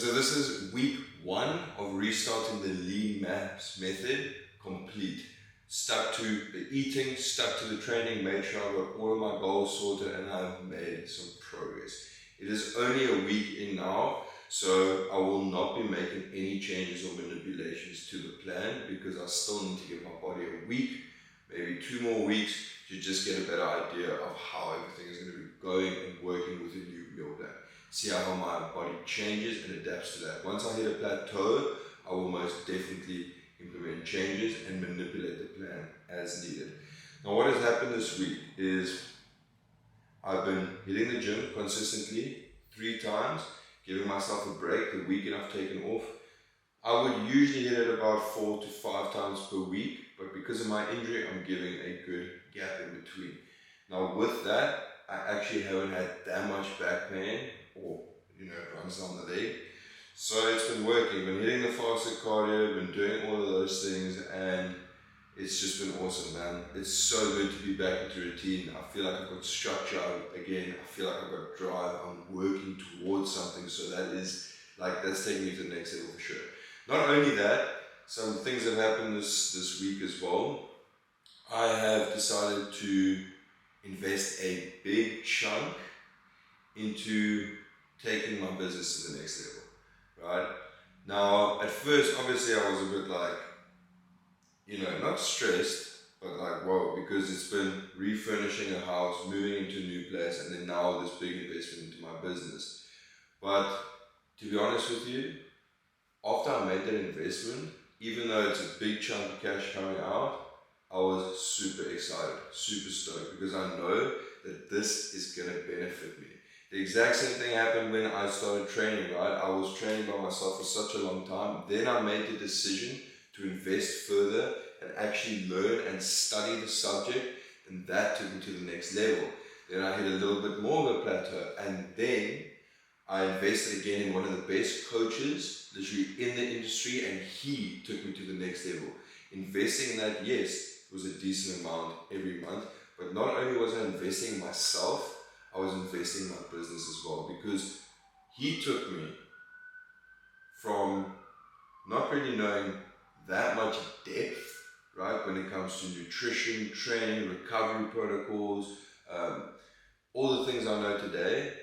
So this is week 1 of restarting the lean maps method complete. Stuck to the eating, stuck to the training, made sure I got all of my goals sorted, and I've made some progress. It is only a week in now, so I will not be making any changes or manipulations to the plan because I still need to give my body a week, maybe 2 more weeks to just get a better idea of how everything is going to be going and working with a new meal plan. See how my body changes and adapts to that. Once I hit a plateau, I will most definitely implement changes and manipulate the plan as needed. Now what has happened this week is I've been hitting the gym consistently 3 times, giving myself a break the weekend I've taken off. I would usually hit it about 4 to 5 times per week, but because of my injury, I'm giving a good gap in between. Now with that, I actually haven't had that much back pain or, it runs down the leg. So it's been working, been hitting the fasted cardio, been doing all of those things, and it's just been awesome, man. It's so good to be back into routine. I feel like I've got structure again. I feel like I've got drive. I'm working towards something, so that's taking me to the next level for sure. Not only that, some things have happened this week as well. I have decided to invest a big chunk into taking my business to the next level, right? Now, at first, obviously, I was a bit like, not stressed, but like, whoa, because it's been refurnishing a house, moving into a new place, and then now this big investment into my business. But to be honest with you, after I made that investment, even though it's a big chunk of cash coming out, I was super excited, super stoked, because I know that this is going to benefit me. The exact same thing happened when I started training, right? I was training by myself for such a long time. Then I made the decision to invest further and actually learn and study the subject, and that took me to the next level. Then I hit a little bit more of a plateau, and then I invested again in one of the best coaches literally in the industry, and he took me to the next level. Investing in that, yes, was a decent amount every month, but not only was I investing in myself, I was investing in my business as well, because he took me from not really knowing that much depth, right, when it comes to nutrition, training, recovery protocols, all the things I know today.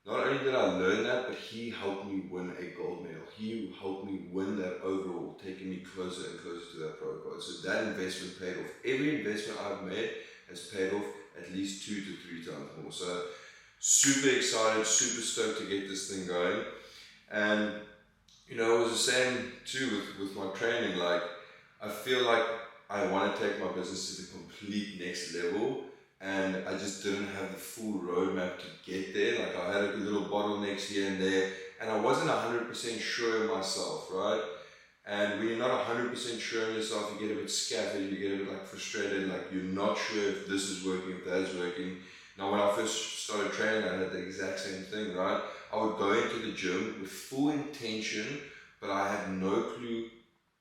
Not only did I learn that, but he helped me win a gold medal. He helped me win that overall, taking me closer and closer to that protocol. So that investment paid off. Every investment I've made has paid off at least 2 to 3 times more. So super excited, super stoked to get this thing going. And it was the same too with my training. Like, I feel like I want to take my business to the complete next level, and I just didn't have the full roadmap to get there. Like, I had a little bottlenecks here and there, and I wasn't 100% sure of myself, right? And when you're not 100% sure of yourself, you get a bit scattered, you get a bit frustrated, like you're not sure if this is working, if that is working. Now, when I first started training, I had the exact same thing, right? I would go into the gym with full intention, but I had no clue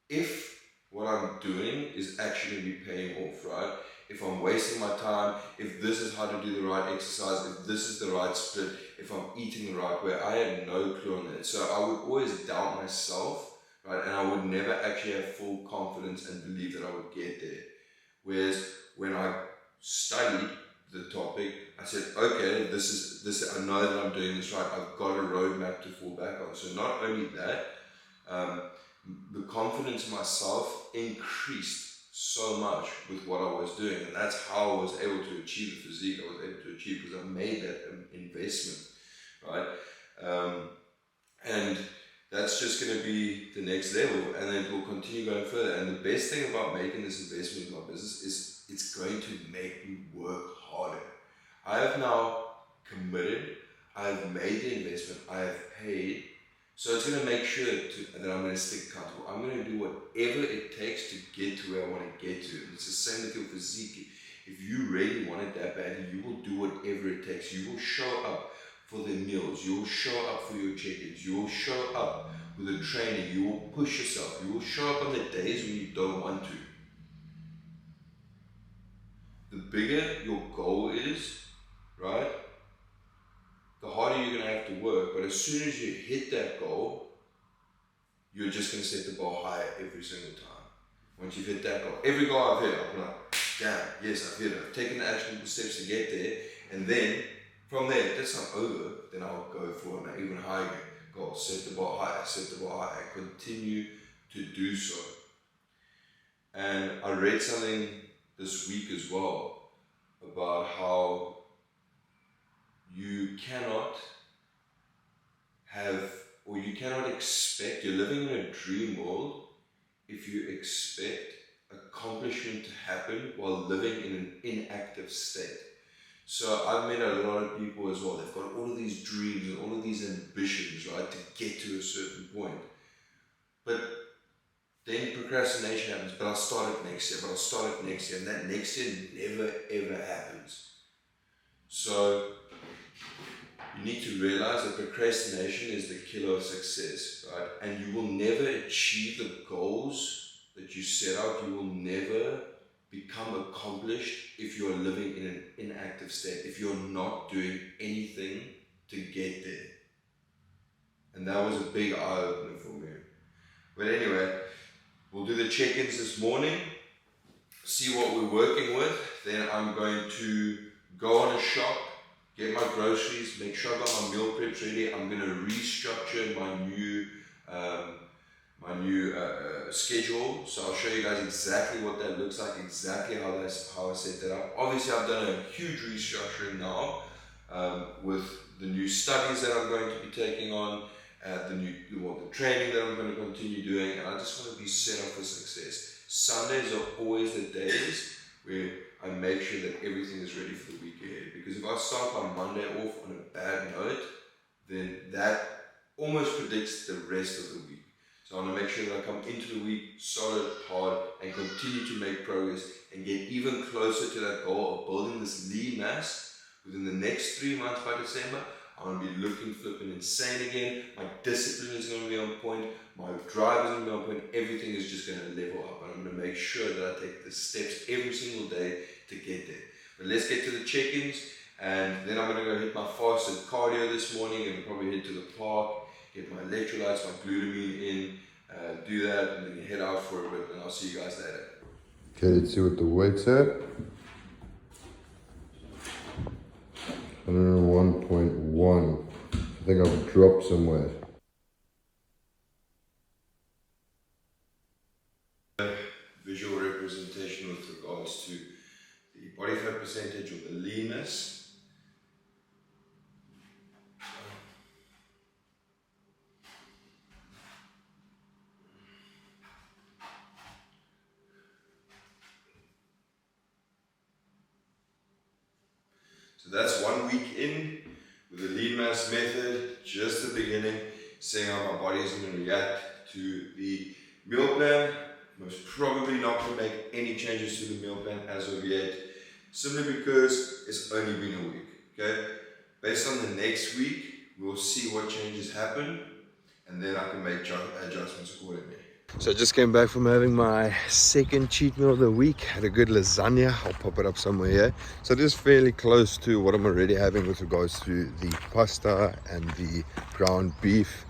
if what I'm doing is actually going to be paying off, right? If I'm wasting my time, if this is how to do the right exercise, if this is the right split, if I'm eating the right way. I had no clue on that. So I would always doubt myself, right? And I would never actually have full confidence and believe that I would get there. Whereas when I studied the topic, I said, okay, this. I know that I'm doing this right. I've got a roadmap to fall back on. So not only that, the confidence in myself increased so much with what I was doing, and that's how I was able to achieve the physique I was able to achieve, because I made that investment, right? And that's just going to be the next level, and then it will continue going further. And the best thing about making this investment in my business is it's going to make me work harder. I have now committed, I have made the investment, I have paid, so it's going to make sure that I'm going to stick accountable. I'm going to do whatever it takes to get to where I want to get to. And it's the same with your physique. If you really want it that badly, you will do whatever it takes. You will show up for the meals. You will show up for your check-ins. You will show up with the training. You will push yourself. You will show up on the days when you don't want to. The bigger your goal is, right, the harder you're going to have to work. But as soon as you hit that goal, you're just going to set the bar higher every single time. Once you've hit that goal, every goal I've hit, I'm like, damn, yes, I've hit it. I've taken the actionable steps to get there, and then from there, if that's not over, then I'll go for an even higher goal. Set the bar higher, set the bar higher, continue to do so. And I read something this week as well about how you cannot have, or you cannot expect, you're living in a dream world if you expect accomplishment to happen while living in an inactive state. So I've met a lot of people as well, they've got all of these dreams and all of these ambitions, right, to get to a certain point. But then procrastination happens, but I'll start it next year, and that next year never ever happens. So you need to realize that procrastination is the killer of success, right? And you will never achieve the goals that you set out. You will never become accomplished if you're living in an inactive state, if you're not doing anything to get there. And that was a big eye-opener for me. But anyway, we'll do the check-ins this morning, see what we're working with. Then I'm going to go on a shop, get my groceries, make sure I got my meal preps ready. I'm going to restructure my new schedule. So I'll show you guys exactly what that looks like, exactly how I set that up. Obviously, I've done a huge restructuring now with the new studies that I'm going to be taking on, the training that I'm going to continue doing, and I just want to be set up for success. Sundays are always the days where I make sure that everything is ready for the week ahead. Because if I start my Monday off on a bad note, then that almost predicts the rest of the week. So I want to make sure that I come into the week solid, hard, and continue to make progress and get even closer to that goal of building this lean mass within the next 3 months by December. I'm going to be looking flipping insane again. My discipline is going to be on point. My drive is going to be on point. Everything is just going to level up. And I'm going to make sure that I take the steps every single day to get there. But let's get to the check-ins. And then I'm going to go hit my fasted cardio this morning and probably head to the park, get my electrolytes, my glutamine in, do that, and then head out for a bit. And I'll see you guys later. Okay, let's see what the weight's at. 101.1. I think I've dropped somewhere. Visual representation with regards to the body fat percentage or the leanness. So that's 1 week in with the lean mass method, just the beginning, seeing how my body is going to react to the meal plan. Most probably not going to make any changes to the meal plan as of yet, simply because it's only been a week. Okay, based on the next week, we'll see what changes happen, and then I can make adjustments accordingly. So I just came back from having my second cheat meal of the week. Had a good lasagna. I'll pop it up somewhere here. So it is fairly close to what I'm already having with regards to the pasta and the ground beef.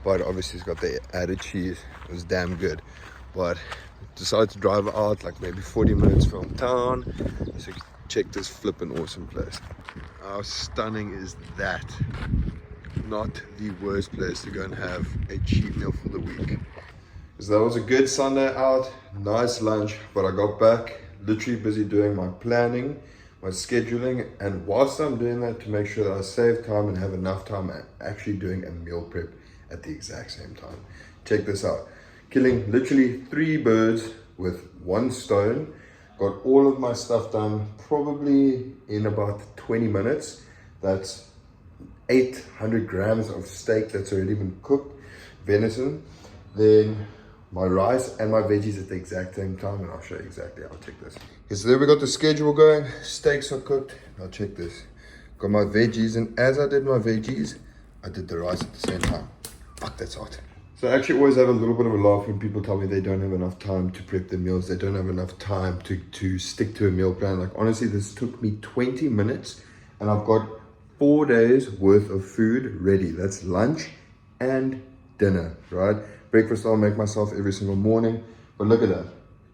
But obviously it's got the added cheese. It was damn good. But decided to drive out like maybe 40 minutes from town. So check this flippin' awesome place. How stunning is that? Not the worst place to go and have a cheat meal for the week. So that was a good Sunday out, nice lunch, but I got back literally busy doing my planning, my scheduling, and whilst I'm doing that, to make sure that I save time and have enough time, I'm actually doing a meal prep at the exact same time. Check this out. Killing literally 3 birds with 1 stone. Got all of my stuff done probably in about 20 minutes. That's 800 grams of steak that's already been cooked, venison. Then my rice and my veggies at the exact same time, and I'll show you exactly how to check this. Okay, so there we got the schedule going. Steaks are cooked. Now check this. Got my veggies, and as I did my veggies, I did the rice at the same time. Fuck, that's hot. So I actually always have a little bit of a laugh when people tell me they don't have enough time to prep their meals. They don't have enough time to stick to a meal plan. Like honestly, this took me 20 minutes, and I've got 4 days worth of food ready. That's lunch and dinner, right? breakfast I'll make myself every single morning. But look at that.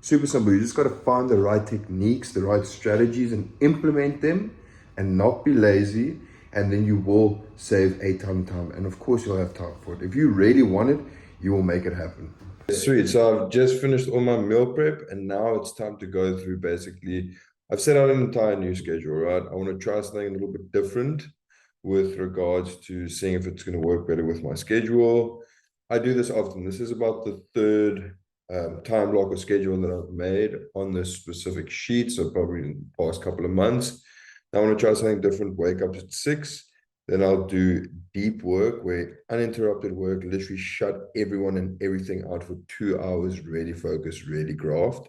Super simple. You just got to find the right techniques, the right strategies, and implement them and not be lazy. And then you will save a ton of time. And of course, you'll have time for it. If you really want it, you will make it happen. Sweet. So I've just finished all my meal prep, and now it's time to go through basically. I've set out an entire new schedule, right? I want to try something a little bit different with regards to seeing if it's going to work better with my schedule. I do this often. This is about the third time block or schedule that I've made on this specific sheet. So probably in the past couple of months. Now I want to try something different. Wake up at 6. Then I'll do deep work where uninterrupted work, literally shut everyone and everything out for 2 hours, really focus, really graft.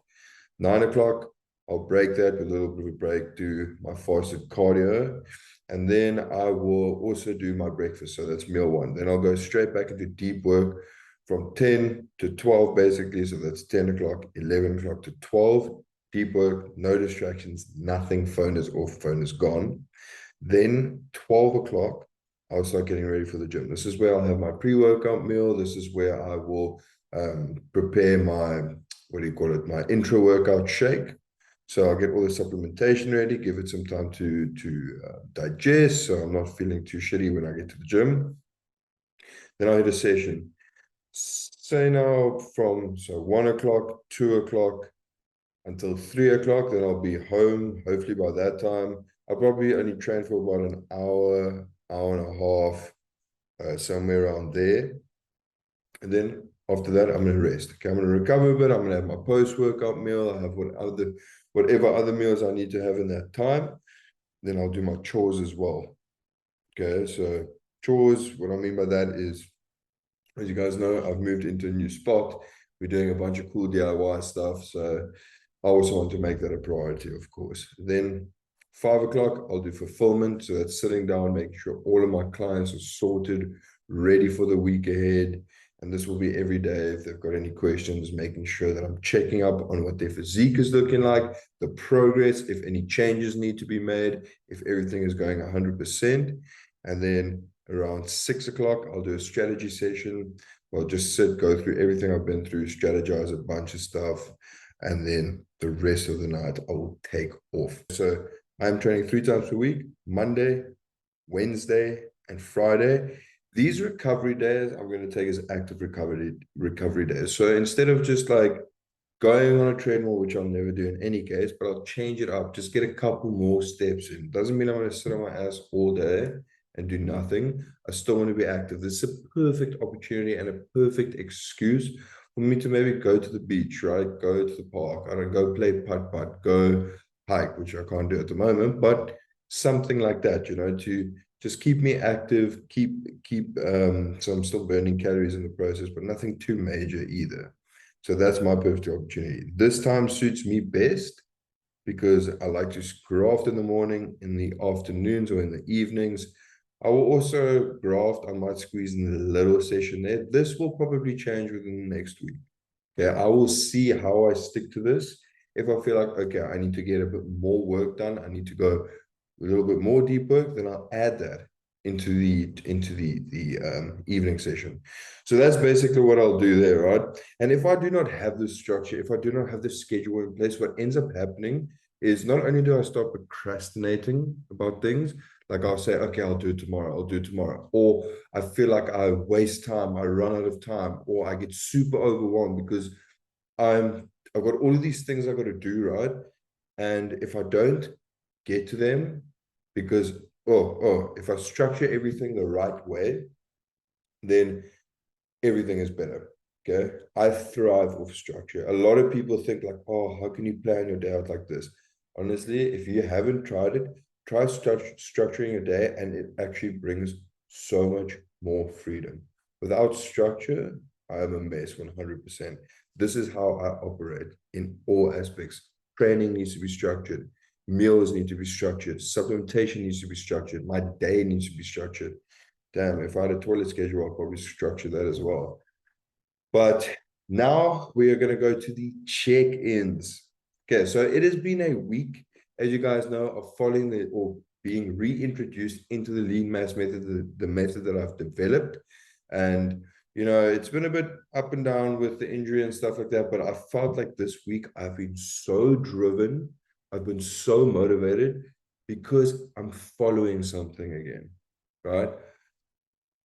9 o'clock, I'll break that with a little bit of a break, do my fasted cardio. And then I will also do my breakfast. So that's meal one. Then I'll go straight back into deep work from 10 to 12, basically. So that's 10 o'clock, 11 o'clock to 12. Deep work, no distractions, nothing. Phone is off, phone is gone. Then 12 o'clock, I'll start getting ready for the gym. This is where I'll have my pre-workout meal. This is where I will prepare my, what do you call it, my intro workout shake. So I'll get all the supplementation ready, give it some time to digest, so I'm not feeling too shitty when I get to the gym. Then I'll hit a session. Say now from 1 o'clock, 2 o'clock until 3 o'clock. Then I'll be home. Hopefully by that time, I'll probably only train for about an hour, hour and a half, somewhere around there. And then after that, I'm going to rest. Okay, I'm going to recover a bit. I'm going to have my post-workout meal. I have whatever other meals I need to have in that time. Then I'll do my chores as well. Okay, so chores, what I mean by that is, as you guys know, I've moved into a new spot. We're doing a bunch of cool DIY stuff. So I also want to make that a priority, of course. Then 5 o'clock, I'll do fulfillment. So that's sitting down, making sure all of my clients are sorted, ready for the week ahead. And this will be every day. If they've got any questions, making sure that I'm checking up on what their physique is looking like, the progress, if any changes need to be made, if everything is going 100%. And then around 6 o'clock, I'll do a strategy session. I'll just go through everything I've been through, strategize a bunch of stuff. And then the rest of the night, I will take off. So I'm training 3 times per week, Monday, Wednesday, and Friday. These recovery days, I'm going to take as active recovery days. So instead of just like going on a treadmill, which I'll never do in any case, but I'll change it up, just get a couple more steps in. Doesn't mean I'm going to sit on my ass all day and do nothing. I still want to be active. This is a perfect opportunity and a perfect excuse for me to maybe go to the beach, right? Go to the park. I don't go play putt-putt, go hike, which I can't do at the moment, but something like that, to just keep me active, so I'm still burning calories in the process, but nothing too major either. So that's my perfect opportunity. This time suits me best because I like to graft in the morning, in the afternoons, or in the evenings. I will also graft. I might squeeze in a little session there. This will probably change within the next week. Okay, I will see how I stick to this. If I feel like, okay, I need to get a bit more work done, I need to go a little bit more deep work, then I'll add that into the evening session. So that's basically what I'll do there, right? And if I do not have this structure, if I do not have this schedule in place, what ends up happening is not only do I start procrastinating about things, like I'll say, okay, I'll do it tomorrow. Or I feel like I waste time, I run out of time, or I get super overwhelmed because I've got all of these things I've got to do, right? And if I don't get to them, because if I structure everything the right way, then everything is better. Okay. I thrive off structure. A lot of people think like, oh, how can you plan your day out like this? Honestly, if you haven't tried it, try structuring a day, and it actually brings so much more freedom. Without structure, I am a mess 100%. This is how I operate in all aspects. Training needs to be structured. Meals need to be structured. Supplementation needs to be structured. My day needs to be structured. Damn, if I had a toilet schedule, I'll probably structure that as well. But now we are going to go to the check-ins. Okay, so it has been a week, as you guys know, of following or being reintroduced into the lean mass method, the method that I've developed. And, you know, it's been a bit up and down with the injury and stuff like that, but I felt like this week I've been so driven, I've been so motivated because I'm following something again, right?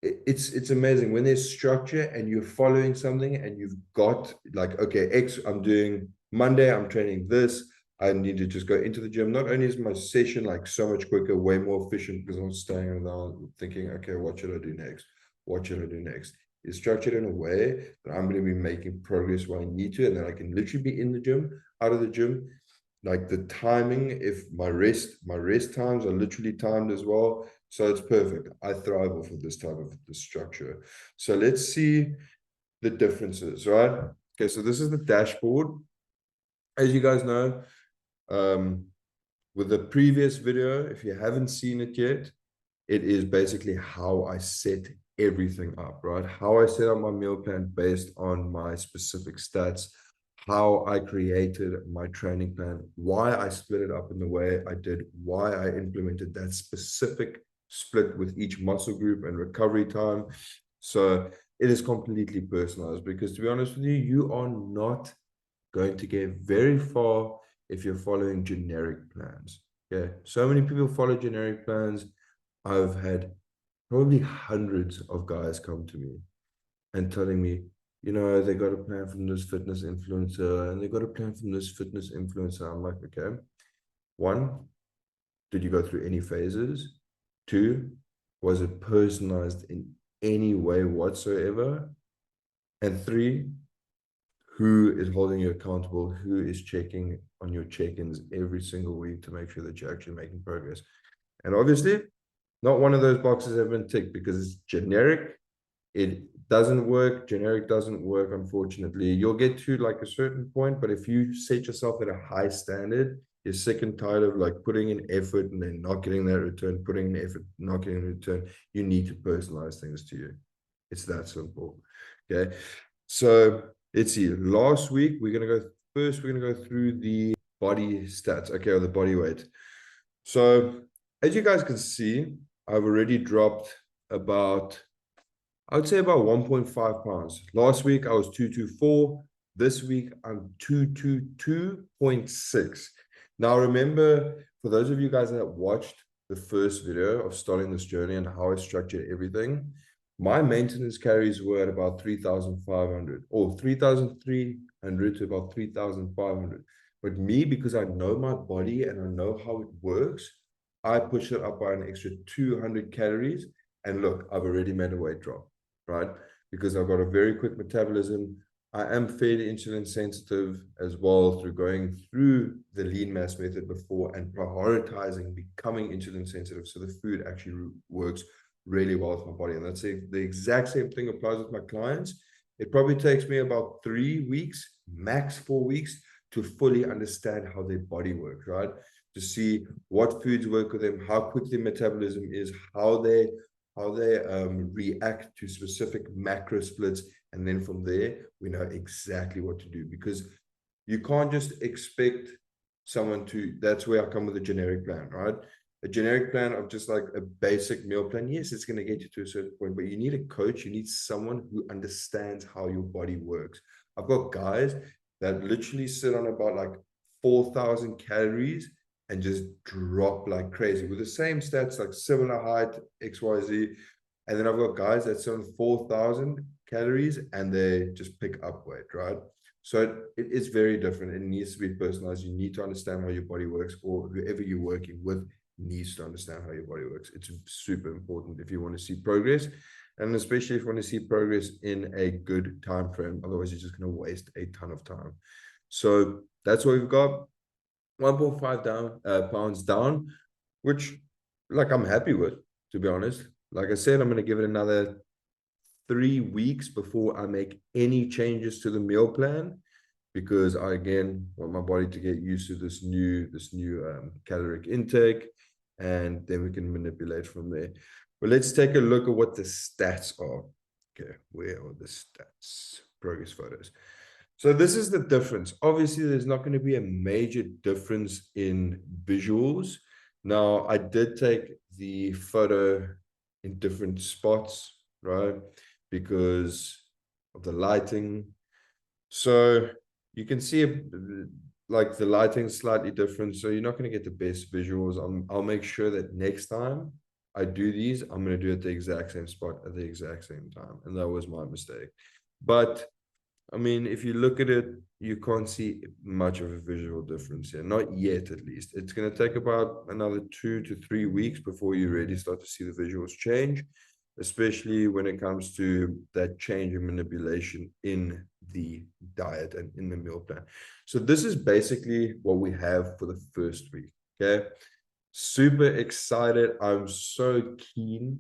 It's amazing when there's structure and you're following something and you've got like, okay, X, I'm doing Monday, I'm training this. I need to just go into the gym. Not only is my session like so much quicker, way more efficient because I'm staying around thinking, okay, what should I do next? What should I do next? It's structured in a way that I'm going to be making progress where I need to, and then I can literally be in the gym, out of the gym. Like the timing, if my rest times are literally timed as well. So it's perfect. I thrive off of this type of the structure. So let's see the differences, right? Okay, so this is the dashboard. As you guys know, um, with the previous video, if you haven't seen it yet, it is basically how I set everything up, right? How I set up my meal plan based on my specific stats, how I created my training plan, why I split it up in the way I did, why I implemented that specific split with each muscle group and recovery time. So it is completely personalized because, to be honest with you, you are not going to get very far if you're following generic plans. Okay, so many people follow generic plans. I've had probably hundreds of guys come to me and telling me, you know, they got a plan from this fitness influencer and they got a plan from this fitness influencer. I'm like, okay, one, did you go through any phases? Two, was it personalized in any way whatsoever? And three, who is holding you accountable? Who is checking on your check-ins every single week to make sure that you're actually making progress? And obviously, not one of those boxes have been ticked because it's generic. It doesn't work. Generic doesn't work, unfortunately. You'll get to like a certain point, but if you set yourself at a high standard, you're sick and tired of like putting in effort and then not getting that return, putting in effort, not getting a return. You need to personalize things to you. It's that simple. Okay. So let's see. Last week, we're going to go first, we're going to go through the body stats, okay, or the body weight. So as you guys can see, I've already dropped about, I would say about 1.5 pounds. Last week I was 224. This week I'm 222.6. Now remember, for those of you guys that watched the first video of starting this journey and how I structured everything, my maintenance carries were at about 3,500 or 3,300 to about 3,500. But me, because I know my body and I know how it works, I push it up by an extra 200 calories. And look, I've already made a weight drop, right? Because I've got a very quick metabolism. I am fairly insulin sensitive as well through going through the lean mass method before and prioritizing becoming insulin sensitive. So the food actually works really well with my body. And that's the exact same thing applies with my clients. It probably takes me about 3 weeks, max 4 weeks, to fully understand how their body works, right? To see what foods work with them, how quick their metabolism is, how they react to specific macro splits. And then from there, we know exactly what to do, because you can't just expect someone to, that's where I come with a generic plan, right? A generic plan of just like a basic meal plan. Yes, it's going to get you to a certain point, but you need a coach. You need someone who understands how your body works. I've got guys that literally sit on about like 4,000 calories and just drop like crazy with the same stats, like similar height, XYZ. And then I've got guys that sit on 4,000 calories and they just pick up weight, right? So it is very different. It needs to be personalized. You need to understand how your body works, or whoever you're working with needs to understand how your body works. It's super important if you want to see progress, and especially if you want to see progress in a good time frame. Otherwise, you're just going to waste a ton of time. So that's what we've got. 1.5 pounds down, which like I'm happy with, to be honest. Like I said, I'm going to give it another 3 weeks before I make any changes to the meal plan, because I again want my body to get used to this new caloric intake, and then we can manipulate from there. But let's take a look at what the stats are. Okay, where are the stats? Progress photos. So this is the difference. Obviously, there's not going to be a major difference in visuals. Now, I did take the photo in different spots, right? Because of the lighting. So you can see like the lighting is slightly different, so you're not going to get the best visuals. I'll make sure that next time I do these, I'm going to do it at the exact same spot at the exact same time, and that was my mistake. But I mean, if you look at it, you can't see much of a visual difference here. Not yet, at least. It's going to take about another 2 to 3 weeks before you really start to see the visuals change, especially when it comes to that change in manipulation in the diet and in the meal plan. So this is basically what we have for the first week. Okay. Super excited. I'm so keen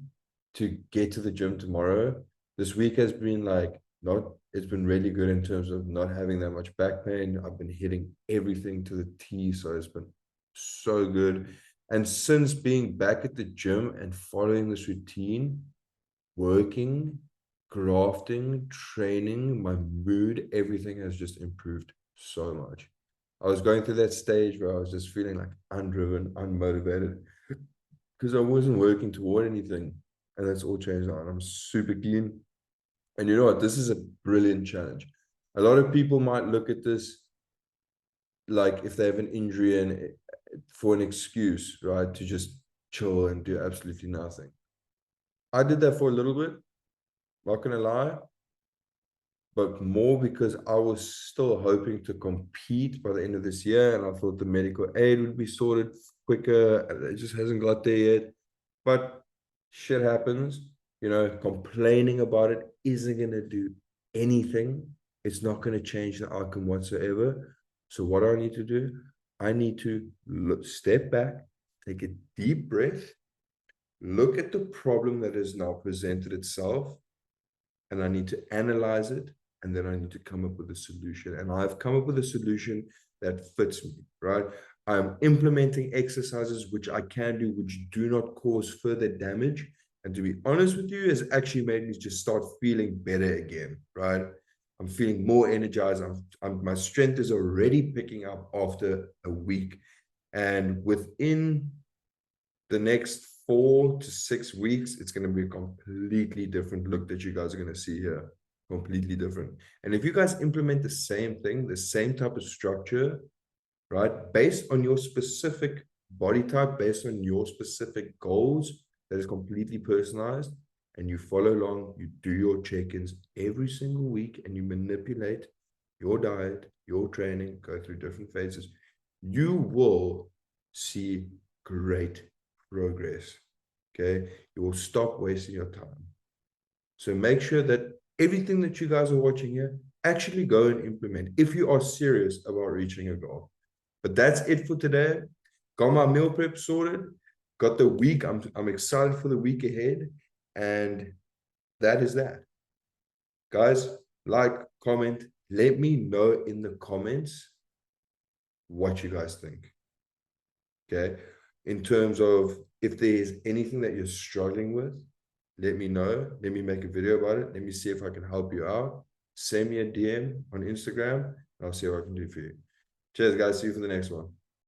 to get to the gym tomorrow. This week has been like not, it's been really good in terms of not having that much back pain. I've been hitting everything to the T, so it's been so good. And since being back at the gym and following this routine, working, grafting, training, my mood, everything has just improved so much. I was going through that stage where I was just feeling like undriven, unmotivated, because I wasn't working toward anything. And that's all changed now. And I'm super keen. And you know what? This is a brilliant challenge. A lot of people might look at this like if they have an injury and for an excuse, right? To just chill and do absolutely nothing. I did that for a little bit, not gonna lie, but more because I was still hoping to compete by the end of this year, and I thought the medical aid would be sorted quicker. And it just hasn't got there yet. But shit happens, you know, complaining about it isn't going to do anything. It's not going to change the outcome whatsoever. So what do I need to do? I need to step back, take a deep breath, look at the problem that has now presented itself, and I need to analyze it, and then I need to come up with a solution. And I've come up with a solution that fits me, right? I'm implementing exercises which I can do, which do not cause further damage. And to be honest with you, has actually made me just start feeling better again, right? I'm feeling more energized. My strength is already picking up after a week. And within the next 4 to 6 weeks, it's going to be a completely different look that you guys are going to see here. Completely different. And if you guys implement the same thing, the same type of structure, right, based on your specific body type, based on your specific goals, that is completely personalized, and you follow along, you do your check-ins every single week, and you manipulate your diet, your training, go through different phases, you will see great progress. Okay, you will stop wasting your time. So make sure that everything that you guys are watching here, actually go and implement if you are serious about reaching a goal. But that's it for today. Got my meal prep sorted. Got the week. I'm excited for the week ahead. And that is that. Guys, like, comment. Let me know in the comments what you guys think. Okay. In terms of if there's anything that you're struggling with, let me know. Let me make a video about it. Let me see if I can help you out. Send me a DM on Instagram, and I'll see what I can do for you. Cheers, guys. See you for the next one.